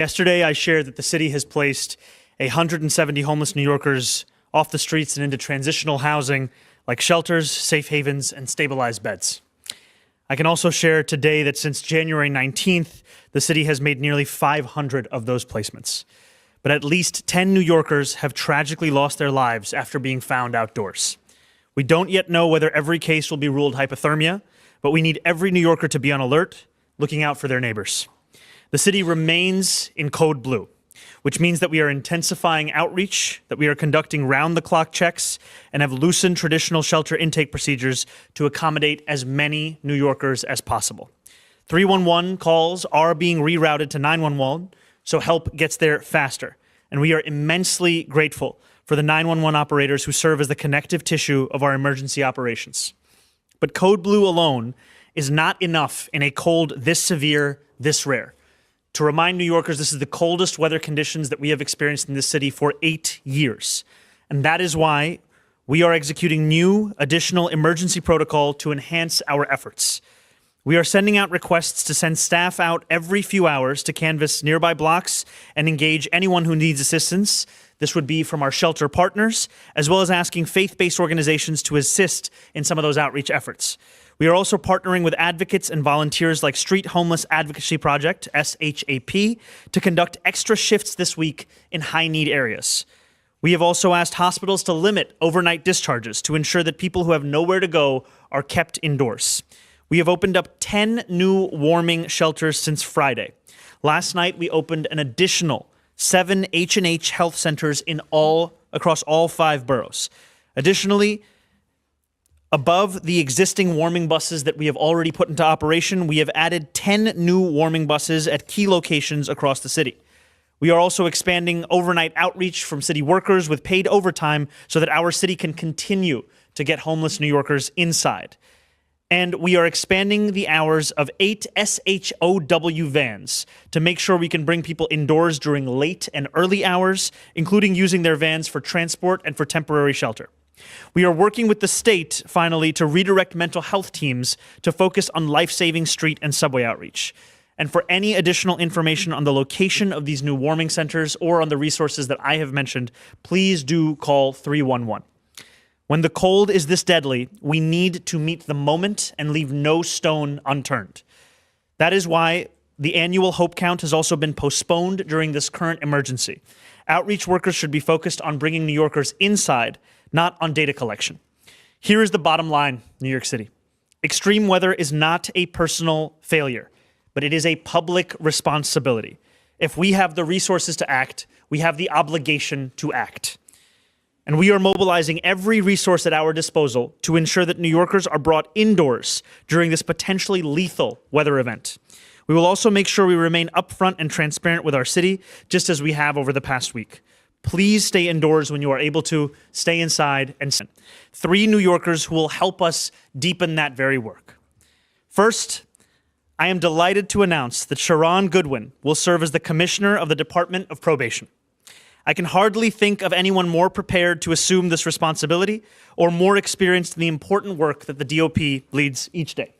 Yesterday, I shared that the city has placed 170 homeless New Yorkers off the streets and into transitional housing like shelters, safe havens, and stabilized beds. I can also share today that since January 19th, the city has made nearly 500 of those placements. But at least 10 New Yorkers have tragically lost their lives after being found outdoors. We don't yet know whether every case will be ruled hypothermia, but we need every New Yorker to be on alert, looking out for their neighbors. The city remains in code blue, which means that we are intensifying outreach, that we are conducting round-the-clock checks, and have loosened traditional shelter intake procedures to accommodate as many New Yorkers as possible. 311 calls are being rerouted to 911, so help gets there faster. And we are immensely grateful for the 911 operators who serve as the connective tissue of our emergency operations. But code blue alone is not enough in a cold this severe, this rare. To remind New Yorkers, this is the coldest weather conditions that we have experienced in this city for 8 years. And that is why we are executing new, additional emergency protocol to enhance our efforts. We are sending out requests to send staff out every few hours to canvass nearby blocks and engage anyone who needs assistance. This would be from our shelter partners, as well as asking faith-based organizations to assist in some of those outreach efforts. We are also partnering with advocates and volunteers like Street Homeless Advocacy Project, SHAP, to conduct extra shifts this week in high-need areas. We have also asked hospitals to limit overnight discharges to ensure that people who have nowhere to go are kept indoors. We have opened up 10 new warming shelters since Friday. Last night, we opened an additional 7 H&H health centers across all 5 boroughs. Additionally, above the existing warming buses that we have already put into operation, we have added 10 new warming buses at key locations across the city. We are also expanding overnight outreach from city workers with paid overtime so that our city can continue to get homeless New Yorkers inside. And we are expanding the hours of 8 SHOW vans to make sure we can bring people indoors during late and early hours, including using their vans for transport and for temporary shelter. We are working with the state, finally, to redirect mental health teams to focus on life-saving street and subway outreach. And for any additional information on the location of these new warming centers or on the resources that I have mentioned, please do call 311. When the cold is this deadly, we need to meet the moment and leave no stone unturned. That is why the annual Hope Count has also been postponed during this current emergency. Outreach workers should be focused on bringing New Yorkers inside, not on data collection. Here is the bottom line, New York City. Extreme weather is not a personal failure, but it is a public responsibility. If we have the resources to act, we have the obligation to act. And we are mobilizing every resource at our disposal to ensure that New Yorkers are brought indoors during this potentially lethal weather event. We will also make sure we remain upfront and transparent with our city, just as we have over the past week. Please stay indoors when you are able to. Stay inside and send 3 New Yorkers who will help us deepen that very work. First, I am delighted to announce that Sharon Goodwin will serve as the Commissioner of the Department of Probation. I can hardly think of anyone more prepared to assume this responsibility or more experienced in the important work that the DOP leads each day.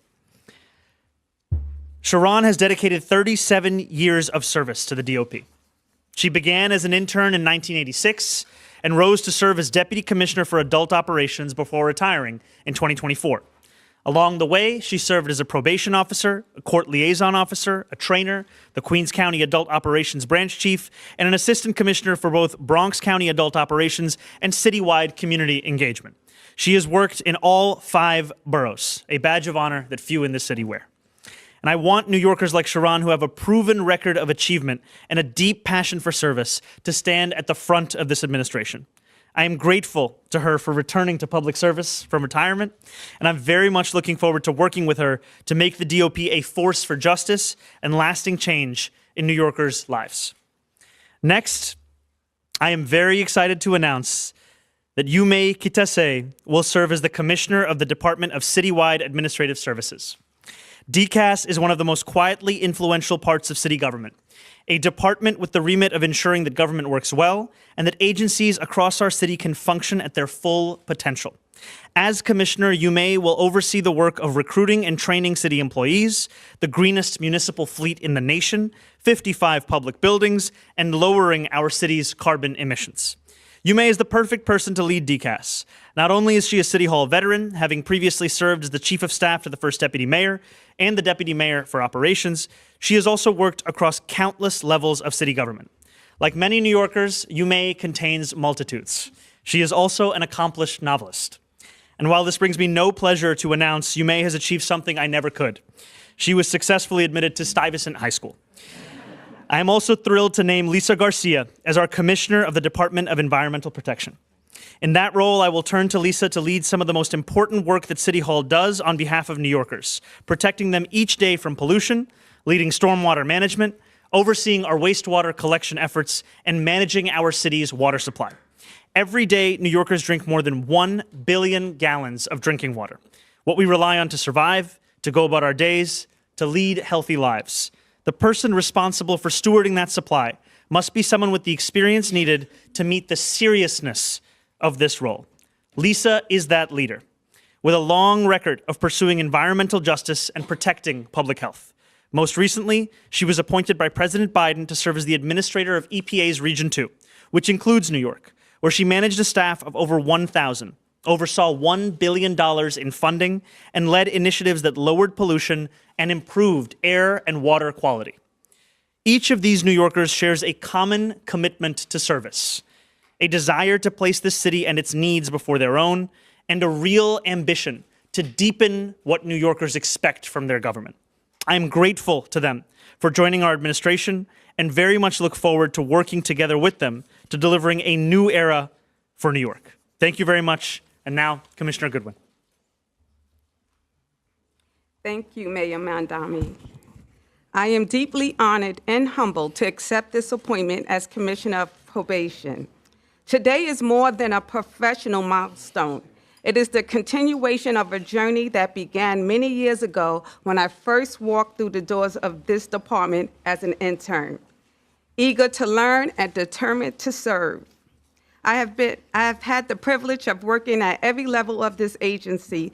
Sharon has dedicated 37 years of service to the DOP. She began as an intern in 1986 and rose to serve as Deputy Commissioner for Adult Operations before retiring in 2024. Along the way, she served as a probation officer, a court liaison officer, a trainer, the Queens County Adult Operations Branch Chief, and an assistant commissioner for both Bronx County Adult Operations and citywide community engagement. She has worked in all 5 boroughs, a badge of honor that few in this city wear. And I want New Yorkers like Sharon, who have a proven record of achievement and a deep passion for service, to stand at the front of this administration. I am grateful to her for returning to public service from retirement, and I'm very much looking forward to working with her to make the DOP a force for justice and lasting change in New Yorkers' lives. Next, I am very excited to announce that Yume Kitase will serve as the Commissioner of the Department of Citywide Administrative Services. DCAS is one of the most quietly influential parts of city government, a department with the remit of ensuring that government works well and that agencies across our city can function at their full potential. As commissioner, Yume will oversee the work of recruiting and training city employees, the greenest municipal fleet in the nation, 55 public buildings, and lowering our city's carbon emissions. Yume is the perfect person to lead DCAS. Not only is she a City Hall veteran, having previously served as the Chief of Staff to the first Deputy Mayor and the Deputy Mayor for Operations, she has also worked across countless levels of city government. Like many New Yorkers, Yume contains multitudes. She is also an accomplished novelist. And while this brings me no pleasure to announce, Yume has achieved something I never could. She was successfully admitted to Stuyvesant High School. I am also thrilled to name Lisa Garcia as our Commissioner of the Department of Environmental Protection. In that role, I will turn to Lisa to lead some of the most important work that City Hall does on behalf of New Yorkers, protecting them each day from pollution, leading stormwater management, overseeing our wastewater collection efforts, and managing our city's water supply. Every day, New Yorkers drink more than 1 billion gallons of drinking water, what we rely on to survive, to go about our days, to lead healthy lives. The person responsible for stewarding that supply must be someone with the experience needed to meet the seriousness of this role. Lisa is that leader, with a long record of pursuing environmental justice and protecting public health. Most recently, she was appointed by President Biden to serve as the administrator of EPA's Region 2, which includes New York, where she managed a staff of over 1,000, oversaw $1 billion in funding, and led initiatives that lowered pollution and improved air and water quality. Each of these New Yorkers shares a common commitment to service, a desire to place this city and its needs before their own, and a real ambition to deepen what New Yorkers expect from their government. I am grateful to them for joining our administration and very much look forward to working together with them to delivering a new era for New York. Thank you very much. And now, Commissioner Goodwin. Thank you, Mayor Mamdani. I am deeply honored and humbled to accept this appointment as Commissioner of Probation. Today is more than a professional milestone. It is the continuation of a journey that began many years ago when I first walked through the doors of this department as an intern, eager to learn and determined to serve. I have had the privilege of working at every level of this agency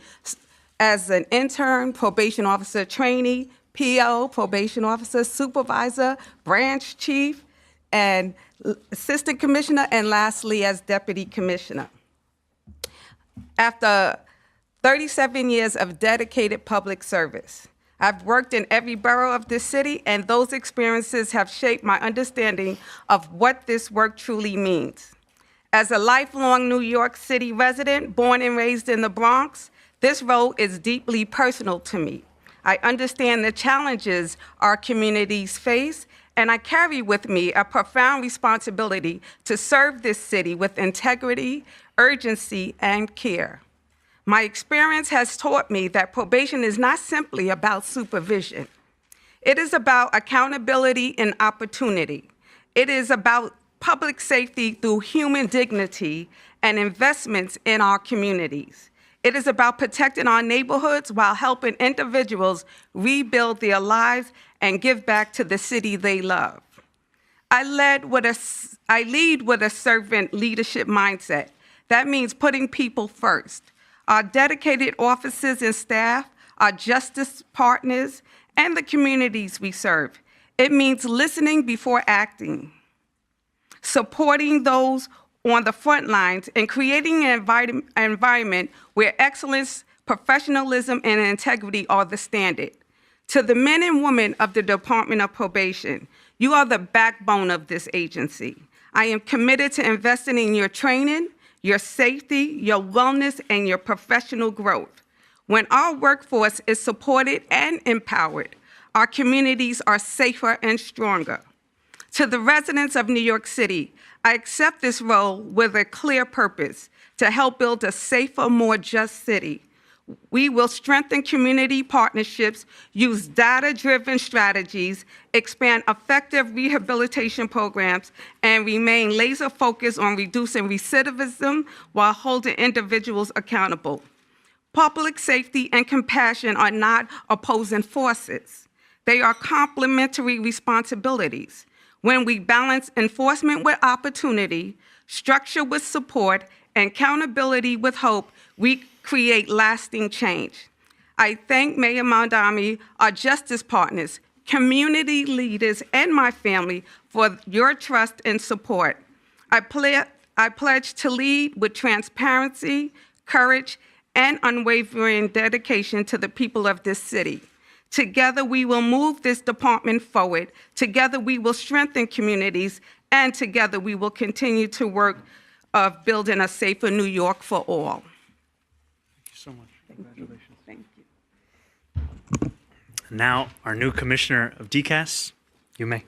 as an intern, probation officer trainee, PO, probation officer, supervisor, branch chief, and assistant commissioner, and lastly, as deputy commissioner. After 37 years of dedicated public service, I've worked in every borough of this city, and those experiences have shaped my understanding of what this work truly means. As a lifelong New York City resident, born and raised in the Bronx, this role is deeply personal to me. I understand the challenges our communities face, and I carry with me a profound responsibility to serve this city with integrity, urgency, and care. My experience has taught me that probation is not simply about supervision. It is about accountability and opportunity. It is about public safety through human dignity and investments in our communities. It is about protecting our neighborhoods while helping individuals rebuild their lives and give back to the city they love. I lead with a servant leadership mindset. That means putting people first. Our dedicated officers and staff, our justice partners, and the communities we serve. It means listening before acting, supporting those on the front lines, and creating an environment where excellence, professionalism, and integrity are the standard. To the men and women of the Department of Probation, you are the backbone of this agency. I am committed to investing in your training, your safety, your wellness, and your professional growth. When our workforce is supported and empowered, our communities are safer and stronger. To the residents of New York City, I accept this role with a clear purpose: to help build a safer, more just city. We will strengthen community partnerships, use data-driven strategies, expand effective rehabilitation programs, and remain laser-focused on reducing recidivism while holding individuals accountable. Public safety and compassion are not opposing forces. They are complementary responsibilities. When we balance enforcement with opportunity, structure with support, and accountability with hope, we create lasting change. I thank Mayor Mamdani, our justice partners, community leaders, and my family for your trust and support. I pledge to lead with transparency, courage, and unwavering dedication to the people of this city. Together, we will move this department forward. Together, we will strengthen communities, and together, we will continue to work of building a safer New York for all. Thank you so much. Congratulations. Thank you. Now, our new Commissioner of DCAS, you may.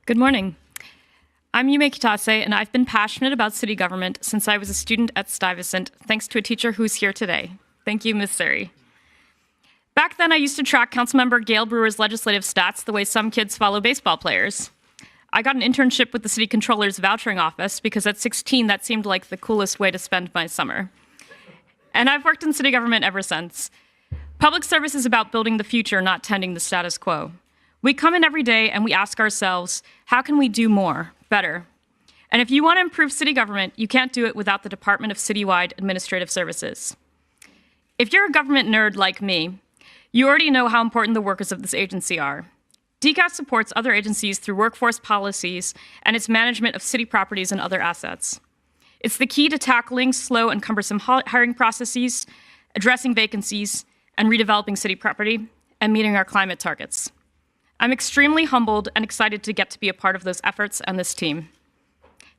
Good morning. I'm Yume Kitase, and I've been passionate about city government since I was a student at Stuyvesant, thanks to a teacher who's here today. Thank you, Ms. Suri. Back then, I used to track Councilmember Gail Brewer's legislative stats the way some kids follow baseball players. I got an internship with the city controller's vouchering office because at 16, that seemed like the coolest way to spend my summer. And I've worked in city government ever since. Public service is about building the future, not tending the status quo. We come in every day and we ask ourselves, how can we do more, better? And if you want to improve city government, you can't do it without the Department of Citywide Administrative Services. If you're a government nerd like me, you already know how important the workers of this agency are. DCAS supports other agencies through workforce policies and its management of city properties and other assets. It's the key to tackling slow and cumbersome hiring processes, addressing vacancies, and redeveloping city property, and meeting our climate targets. I'm extremely humbled and excited to get to be a part of those efforts and this team.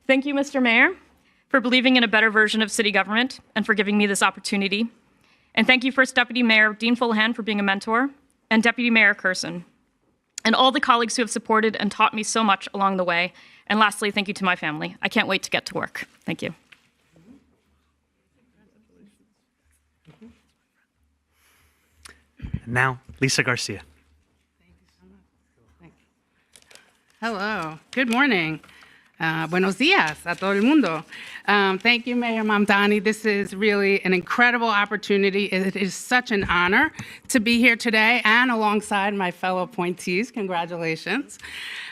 Thank you, Mr. Mayor, for believing in a better version of city government and for giving me this opportunity. And thank you, First Deputy Mayor Dean Fullahan, for being a mentor, and Deputy Mayor Curson, and all the colleagues who have supported and taught me so much along the way. And lastly, thank you to my family. I can't wait to get to work. Thank you. And now, Lisa Garcia. Thank you so much. Thank you. Hello. Good morning. Buenos días a todo el mundo. Thank you, Mayor Mamdani. This is really an incredible opportunity. It is such an honor to be here today and alongside my fellow appointees. Congratulations.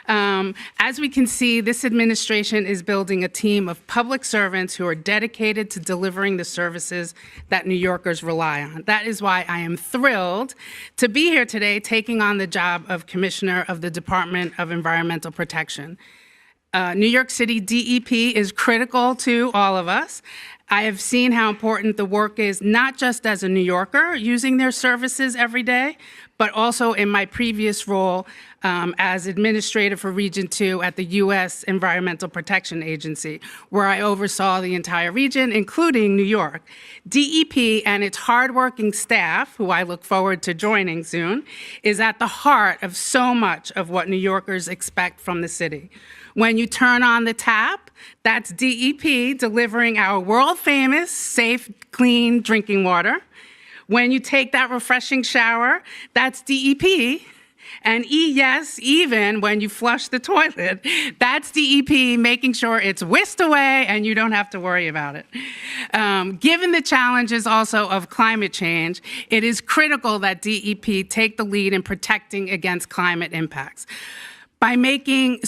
As we can see, this administration is building a team of public servants who are dedicated to delivering the services that New Yorkers rely on. That is why I am thrilled to be here today taking on the job of Commissioner of the Department of Environmental Protection. New York City DEP is critical to all of us. I have seen how important the work is, not just as a New Yorker using their services every day, but also in my previous role as administrator for Region 2 at the U.S. Environmental Protection Agency, where I oversaw the entire region, including New York. DEP and its hardworking staff, who I look forward to joining soon, is at the heart of so much of what New Yorkers expect from the city. When you turn on the tap, that's DEP delivering our world-famous, safe, clean drinking water. When you take that refreshing shower, that's DEP. And yes, even when you flush the toilet, that's DEP making sure it's whisked away and you don't have to worry about it. Given the challenges also of climate change, it is critical that DEP take the lead in protecting against climate impacts. By making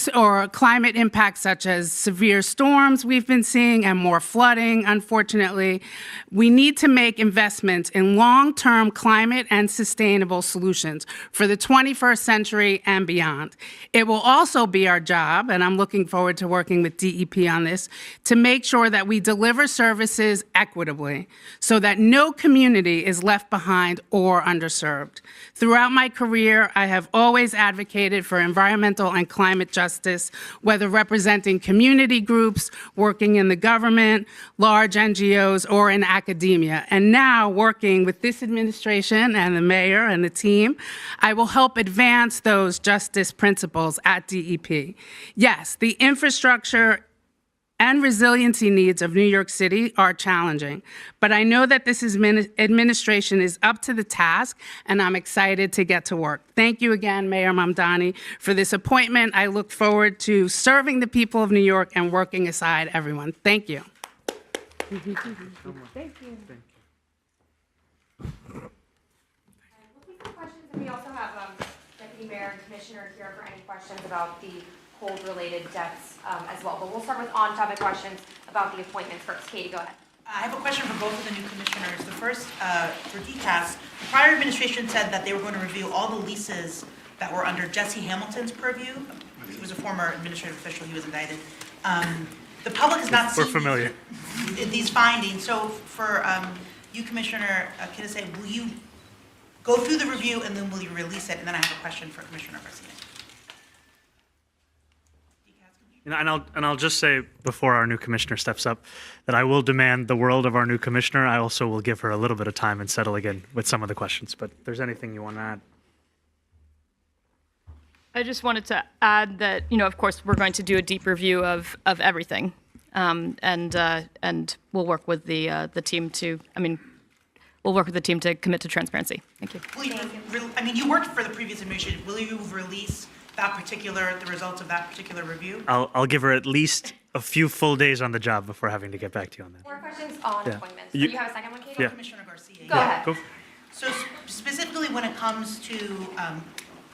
climate impacts such as severe storms we've been seeing and more flooding, unfortunately, we need to make investments in long-term climate and sustainable solutions for the 21st century and beyond. It will also be our job, and I'm looking forward to working with DEP on this, to make sure that we deliver services equitably so that no community is left behind or underserved. Throughout my career, I have always advocated for environmental and climate justice, whether representing community groups, working in the government, large NGOs, or in academia. And now, working with this administration and the mayor and the team, I will help advance those justice principles at DEP. Yes, the infrastructure and resiliency needs of New York City are challenging, but I know that this administration is up to the task, and I'm excited to get to work. Thank you again, Mayor Mamdani, for this appointment. I look forward to serving the people of New York and working aside everyone. Thank you. Thank you. Looking for questions, and we also have Deputy Mayor and Commissioner here for any questions about the cold-related deaths as well. But we'll start with on-topic questions about the appointments first. Katie, go ahead. I have a question for both of the new commissioners. The first, for DCAS, the prior administration said that they were going to review all the leases that were under Jesse Hamilton's purview. He was a former administrative official. He was indicted. The public has not seen these findings. So for you, Commissioner Kidese, will you go through the review and then will you release it? And then I have a question for Commissioner Garcia. And I'll just say before our new commissioner steps up that I will demand the world of our new commissioner. I also will give her a little bit of time and settle again with some of the questions. But if there's anything you want to add. I just wanted to add that, of course, we're going to do a deep review of everything, and we'll work with the team to. We'll work with the team to commit to transparency. Thank you. Will you, you worked for the previous administration. Will you release the results of that particular review? I'll give her at least a few full days on the job before having to get back to you on that. More questions on appointments. Do You- you have a second one, Katie? Yeah. Commissioner Garcia. Go ahead. Go. So specifically when it comes to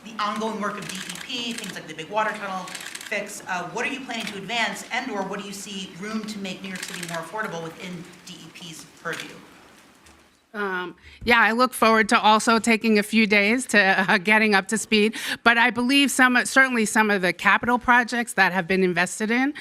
the ongoing work of DEP, things like the big water tunnel fix, what are you planning to advance and/or what do you see room to make New York City more affordable within DEP's purview? Yeah, I look forward to also taking a few days to getting up to speed. But I believe certainly some of the capital projects that have been invested in,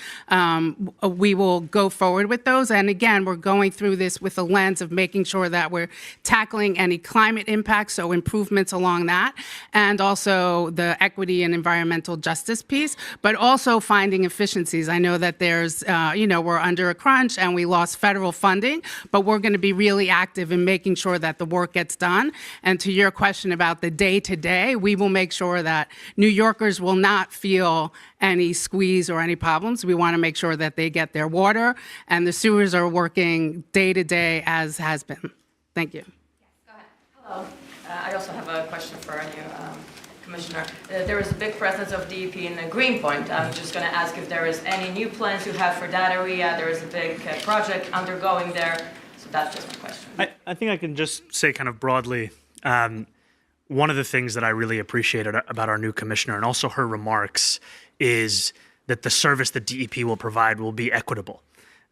we will go forward with those. And again, we're going through this with a lens of making sure that we're tackling any climate impacts, so improvements along that, and also the equity and environmental justice piece, but also finding efficiencies. I know that there's, we're under a crunch and we lost federal funding, but we're going to be really active in making sure that the work gets done. And to your question about the day-to-day, we will make sure that New Yorkers will not feel any squeeze or any problems. We want to make sure that they get their water and the sewers are working day-to-day as has been. Thank you. Go ahead. Hello. I also have a question for our new Commissioner. There is a big presence of DEP in Greenpoint. I'm just going to ask if there is any new plans you have for that area. There is a big project undergoing there. So that's just my question. I think I can just say kind of broadly, one of the things that I really appreciated about our new commissioner and also her remarks is that the service that DEP will provide will be equitable.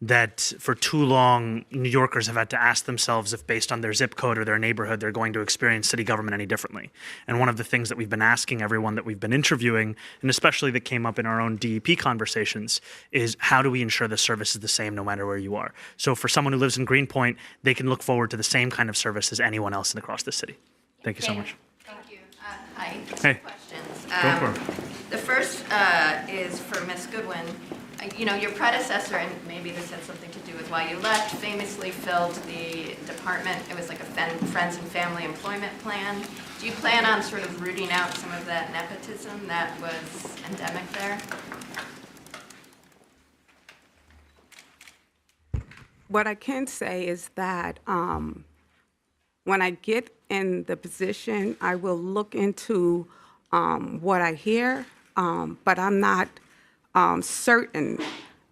That for too long, New Yorkers have had to ask themselves if based on their zip code or their neighborhood, they're going to experience city government any differently. And one of the things that we've been asking everyone that we've been interviewing, and especially that came up in our own DEP conversations, is how do we ensure the service is the same no matter where you are? So for someone who lives in Greenpoint, they can look forward to the same kind of service as anyone else across the city. Thank you so much. Thank you. Hi, Hey. two questions. Go for it. The first is for Ms. Goodwin. Your predecessor, and maybe this had something to do with why you left, famously filled the department. It was like a friends and family employment plan. Do you plan on sort of rooting out some of that nepotism that was endemic there? What I can say is that when I get in the position, I will look into what I hear, but I'm not certain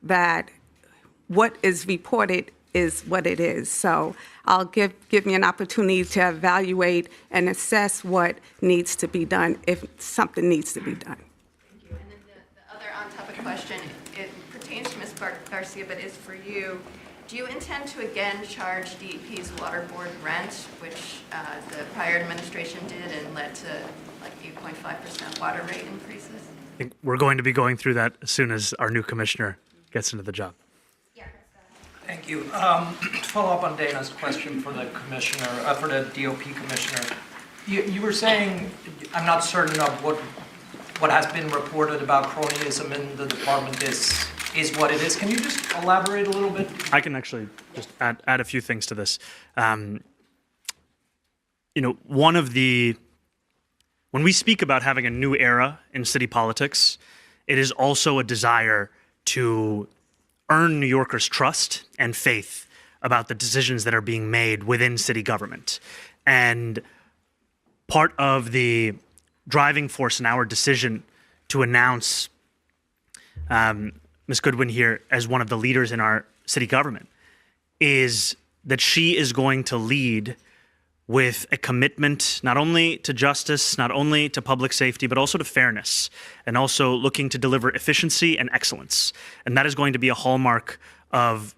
that what is reported is what it is. So I'll give me an opportunity to evaluate and assess what needs to be done if something needs to be done. Thank you. And then the other on-topic question, it pertains to Ms. Garcia, but is for you. Do you intend to again charge DEP's water board rent, which the prior administration did and led to like 8.5% water rate increases? I think we're going to be going through that as soon as our new commissioner gets into the job. Thank you. To follow up on Dana's question for the commissioner, for the DOP commissioner, you were saying, I'm not certain of what has been reported about cronyism in the department is what it is. Can you just elaborate a little bit? I can actually just add a few things to this. When we speak about having a new era in city politics, it is also a desire to earn New Yorkers' trust and faith about the decisions that are being made within city government. And part of the driving force in our decision to announce Ms. Goodwin here as one of the leaders in our city government is that she is going to lead with a commitment not only to justice, not only to public safety, but also to fairness, and also looking to deliver efficiency and excellence. And that is going to be a hallmark of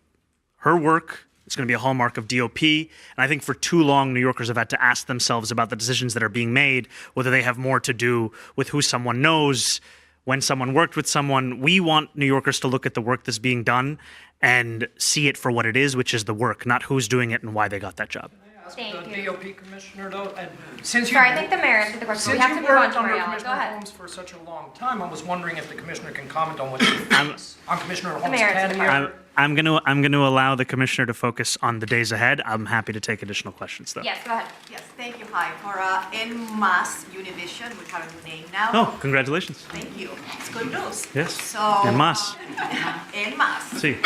her work. It's going to be a hallmark of DOP. And I think for too long, New Yorkers have had to ask themselves about the decisions that are being made, whether they have more to do with who someone knows, when someone worked with someone. We want New Yorkers to look at the work that's being done and see it for what it is, which is the work, not who's doing it and why they got that job. Thank The you. DOP commissioner, though, and since you... Sorry, I think the mayor answered the question. We Since have you to move on worked to under Mariella. Go Commissioner ahead. Holmes for such a long time, I was wondering if the commissioner can comment on what she thinks on Commissioner Holmes' mayor to the tenure. I'm going to allow the commissioner to focus on the days ahead. I'm happy to take additional questions, though. Yes, go ahead. Yes, thank you. Hi. For NYC Univision, we have a new name now. Oh, congratulations. Thank you. It's good news. Yes. So, En más. NYC. Sí.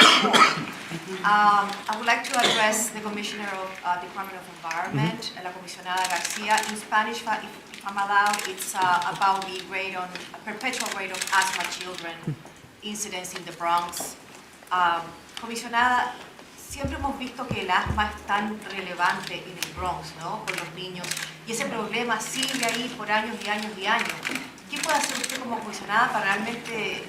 I would like to address the Commissioner of Department of Environment, La Comisionada Garcia. In Spanish, if I'm allowed, it's about the rate on, perpetual rate of asthma children incidents in the Bronx. Comisionada, siempre hemos visto que el asma es tan relevante en el Bronx, ¿no? Por los niños. Y ese problema sigue ahí por años y años y años. ¿Qué puede hacer usted como comisionada para realmente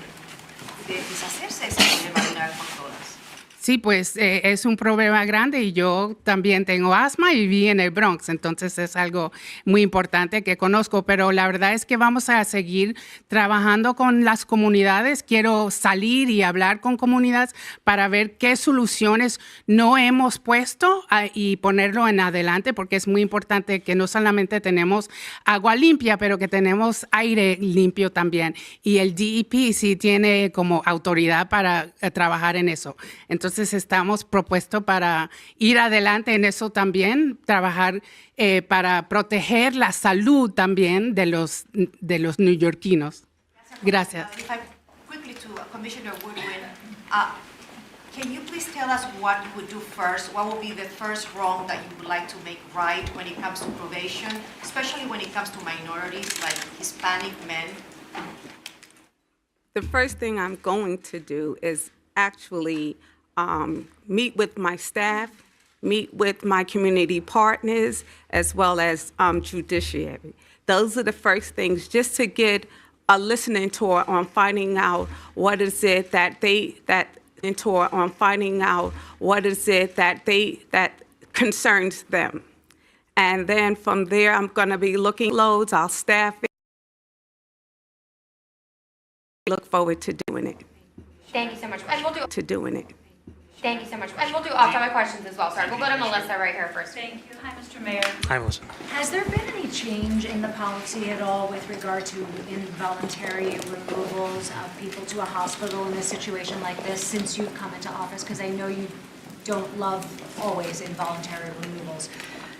deshacerse de ese problema de una vez por todas? Sí, pues es un problema grande y yo también tengo asma y viví en el Bronx, entonces es algo muy importante que conozco, pero la verdad es que vamos a seguir trabajando con las comunidades. Quiero salir y hablar con comunidades para ver qué soluciones no hemos puesto y ponerlo en adelante, porque es muy importante que no solamente tenemos agua limpia, pero que tenemos aire limpio también. Y el DEP sí tiene como autoridad para trabajar en eso. Entonces estamos propuestos para ir adelante en eso también, trabajar para proteger la salud también de los neoyorquinos. Gracias. If I quickly to Commissioner Woodwin, can you please tell us what you would do first? What would be the first wrong that you would like to make right when it comes to probation, especially when it comes to minorities like Hispanic men? The first thing I'm going to do is actually meet with my staff, meet with my community partners, as well as judiciary. Those are the first things, just to get a listening tour on finding out what is it that concerns them. And then from there, I'm going to be looking loads, I'll staff it. Look forward to doing it. Thank you so much. And we'll do. Thank you so much. And we'll do off-topic questions as well. Sorry, we'll go to Melissa right here first. Thank you. Hi, Mr. Mayor. Hi, Melissa. Has there been any change in the policy at all with regard to involuntary removals of people to a hospital in a situation like this since you've come into office? Because I know you don't love always involuntary removals.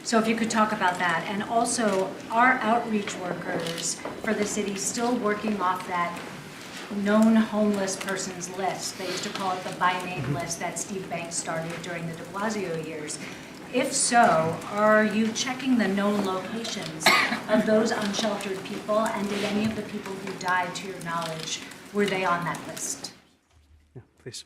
So if you could talk about that. And also, are outreach workers for the city still working off that known homeless persons list? They used to call it the by name list that Steve Banks started during the de Blasio years. If so, are you checking the known locations of those unsheltered people, and did any of the people who died, to your knowledge, were they on that list? Yeah, please.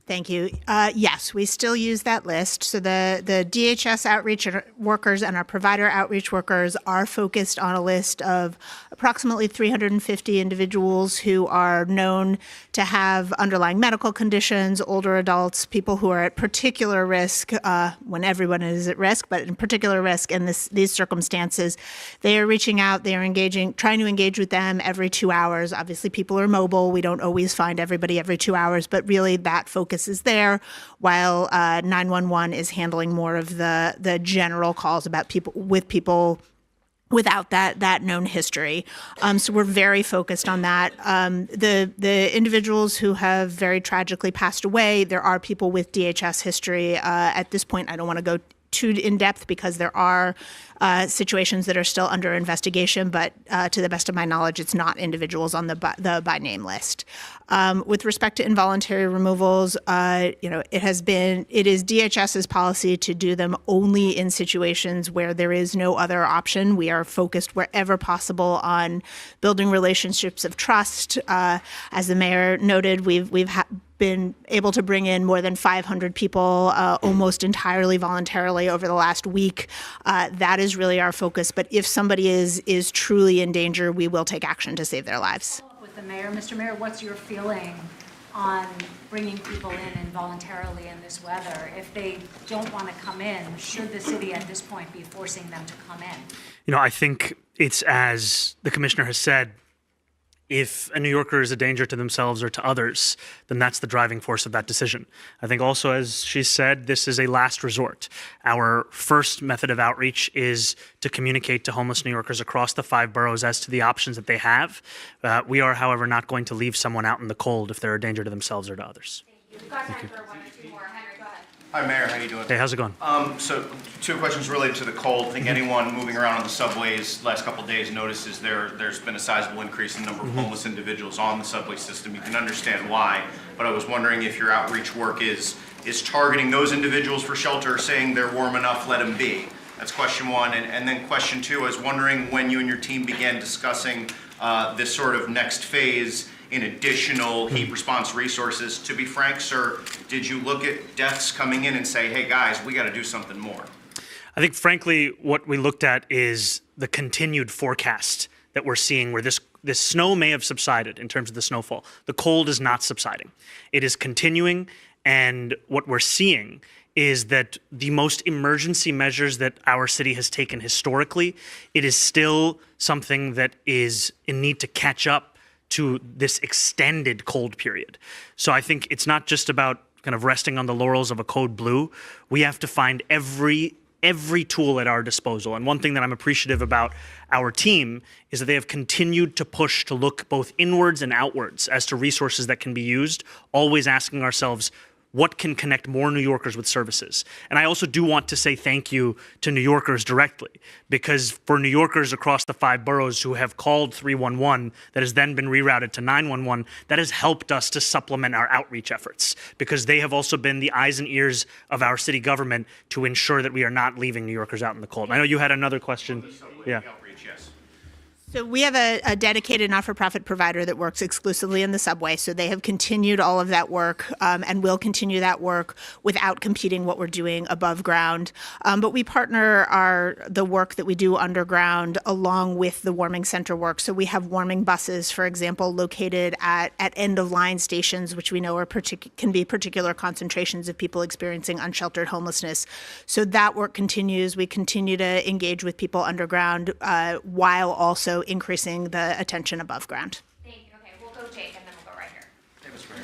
Thank you. Yes, we still use that list. So the DHS outreach workers and our provider outreach workers are focused on a list of approximately 350 individuals who are known to have underlying medical conditions, older adults, people who are at particular risk, when everyone is at risk, but in particular risk in these circumstances. They are reaching out, they are trying to engage with them every 2 hours. Obviously, people are mobile. We don't always find everybody every 2 hours, but really that focus is there, while 911 is handling more of the general calls about people without that known history. So we're very focused on that. The individuals who have very tragically passed away, there are people with DHS history. At this point, I don't want to go too in depth because there are situations that are still under investigation, but to the best of my knowledge, it's not individuals on the by name list. With respect to involuntary removals, it is DHS's policy to do them only in situations where there is no other option. We are focused wherever possible on building relationships of trust. As the mayor noted, we've been able to bring in more than 500 people almost entirely voluntarily over the last week. That is really our focus. But if somebody is truly in danger, we will take action to save their lives. With the mayor, Mr. Mayor, what's your feeling on bringing people in involuntarily in this weather? If they don't want to come in, should the city at this point be forcing them to come in? I think it's, as the commissioner has said, if a New Yorker is a danger to themselves or to others, then that's the driving force of that decision. I think also, as she said, this is a last resort. Our first method of outreach is to communicate to homeless New Yorkers across the 5 boroughs as to the options that they have. We are, however, not going to leave someone out in the cold if they're a danger to themselves or to others. Thank you. We've got time for one or two more. Henry, go ahead. Hi, Mayor. How you doing? Hey, how's it going? So 2 questions related to the cold. I think anyone moving around on the subways last couple of days notices there's been a sizable increase in the number of homeless individuals on the subway system. You can understand why, but I was wondering if your outreach work is targeting those individuals for shelter, saying they're warm enough, let them be. That's question 1. And then question 2, I was wondering when you and your team began discussing this sort of next phase in additional heat response resources. To be frank, sir, did you look at deaths coming in and say, hey guys, we got to do something more? I think, frankly, what we looked at is the continued forecast that we're seeing, where this snow may have subsided in terms of the snowfall. The cold is not subsiding. It is continuing, and what we're seeing is that the most emergency measures that our city has taken historically, it is still something that is in need to catch up to this extended cold period. So I think it's not just about kind of resting on the laurels of a code blue. We have to find every tool at our disposal. And one thing that I'm appreciative about our team is that they have continued to push to look both inwards and outwards as to resources that can be used, always asking ourselves, what can connect more New Yorkers with services? And I also do want to say thank you to New Yorkers directly, because for New Yorkers across the 5 boroughs who have called 311 that has then been rerouted to 911, that has helped us to supplement our outreach efforts, because they have also been the eyes and ears of our city government to ensure that we are not leaving New Yorkers out in the cold. I know you had another question. Yeah. So we have a dedicated not-for-profit provider that works exclusively in the subway. So they have continued all of that work and will continue that work without competing what we're doing above ground. But we partner the work that we do underground along with the warming center work. So we have warming buses, for example, located at end-of-line stations, which we know are can be particular concentrations of people experiencing unsheltered homelessness. So that work continues. We continue to engage with people underground while also increasing the attention above ground. Thank you. Okay, we'll go Jake and then we'll go right here. Hey, Mr.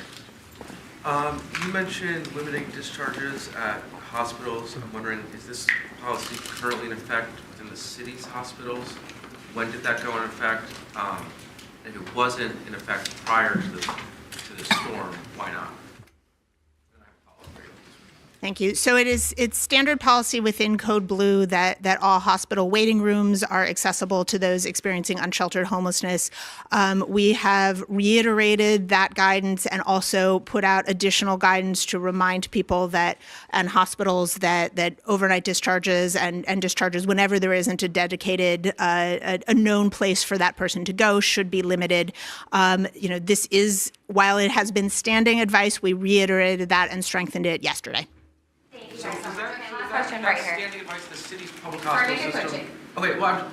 Mayor. You mentioned limiting discharges at hospitals. I'm wondering, is this policy currently in effect within the city's hospitals? When did that go in effect? If it wasn't in effect prior to the storm, why not? Thank you. So it's standard policy within Code Blue that all hospital waiting rooms are accessible to those experiencing unsheltered homelessness. We have reiterated that guidance and also put out additional guidance to remind people and hospitals that overnight discharges and discharges whenever there isn't a dedicated, a known place for that person to go should be limited. This is, while it has been standing advice, we reiterated that and strengthened it yesterday. So is that question right here. Standing advice the city's public hospital system? Okay, well,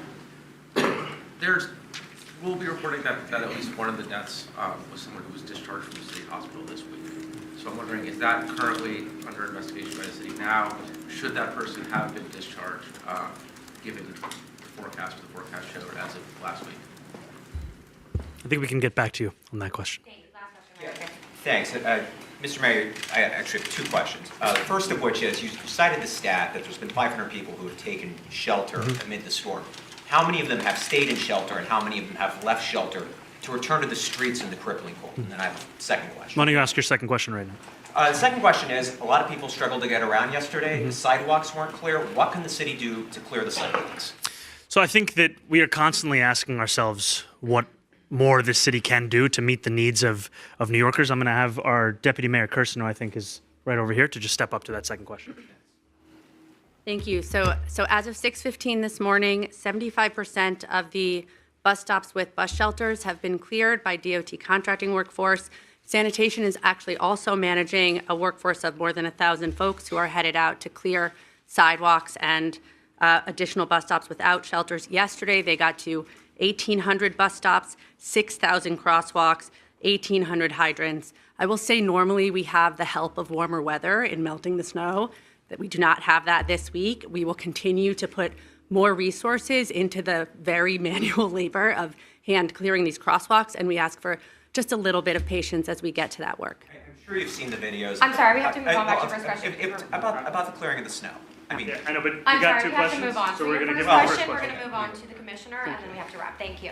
we'll be reporting that at least one of the deaths was someone who was discharged from the city hospital this week. So I'm wondering, is that currently under investigation by the city now? Should that person have been discharged, given the forecast showed as of last week? I think we can get back to you on that question. Thank you. Last question right here. Thanks. Mr. Mayor, I actually have 2 questions. The first of which is, you cited the stat that there's been 500 people who have taken shelter amid the storm. How many of them have stayed in shelter, and how many of them have left shelter to return to the streets in the crippling cold? And then I have a second question. Why don't you ask your second question right now? The second question is, a lot of people struggled to get around yesterday. The sidewalks weren't clear. What can the city do to clear the sidewalks? So I think that we are constantly asking ourselves what more the city can do to meet the needs of New Yorkers. I'm going to have our Deputy Mayor Kirsten, who I think is right over here, to just step up to that second question. Thank you. So as of 6:15 this morning, 75% of the bus stops with bus shelters have been cleared by DOT contracting workforce. Sanitation is actually also managing a workforce of more than 1,000 folks who are headed out to clear sidewalks and additional bus stops without shelters. Yesterday, they got to 1,800 bus stops, 6,000 crosswalks, 1,800 hydrants. I will say normally we have the help of warmer weather in melting the snow, that we do not have that this week. We will continue to put more resources into the very manual labor of hand clearing these crosswalks, and we ask for just a little bit of patience as we get to that work. I'm sure you've seen the videos. I'm sorry, we have to move on back to first question. About the clearing of the snow. I mean, Yeah, I know, but I'm we got sorry, two we have to questions, move on. so we're your going to first give our question, first we're question. going to move on to the commissioner, and then we have to wrap. Thank you.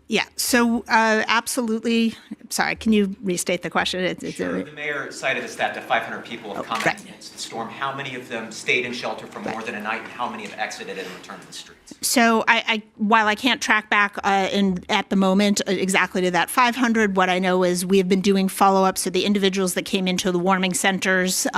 Yeah, so absolutely, sorry, can you restate the question? sure, the mayor cited a stat that 500 people have come against the storm. How many of them stayed in shelter for more than a night, and how many have exited and returned to the streets? So while I can't track back at the moment exactly to that 500, what I know is we have been doing follow-up. So the individuals that came into the warming centers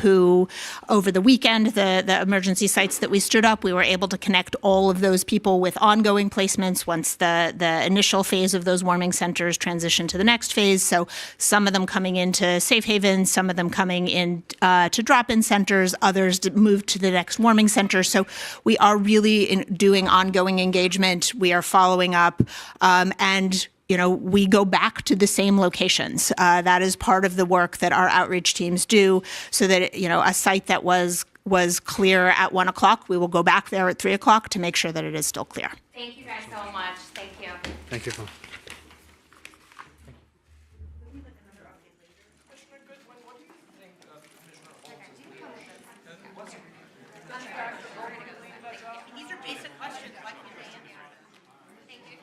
who over the weekend, the emergency sites that we stood up, we were able to connect all of those people with ongoing placements once the initial phase of those warming centers transitioned to the next phase. So some of them coming into safe havens, some of them coming in to drop-in centers, others moved to the next warming center. So we are really doing ongoing engagement. We are following up, and we go back to the same locations. That is part of the work that our outreach teams do, so that a site that was clear at 1 o'clock, we will go back there at 3 o'clock to make sure that it is still clear. Thank you guys so much. Thank you. Thank you. These are basic questions. Why can't they answer? Thank you.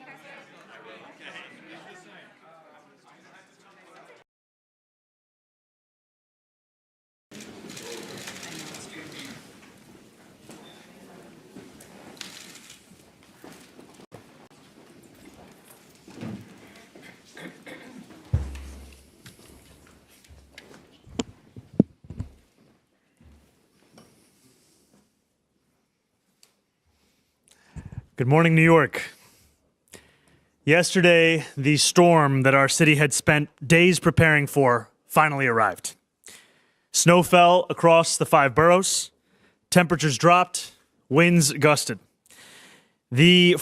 Good morning, New York. Yesterday, the storm that our city had spent days preparing for finally arrived. Snow fell across the 5 boroughs, temperatures dropped, winds gusted. The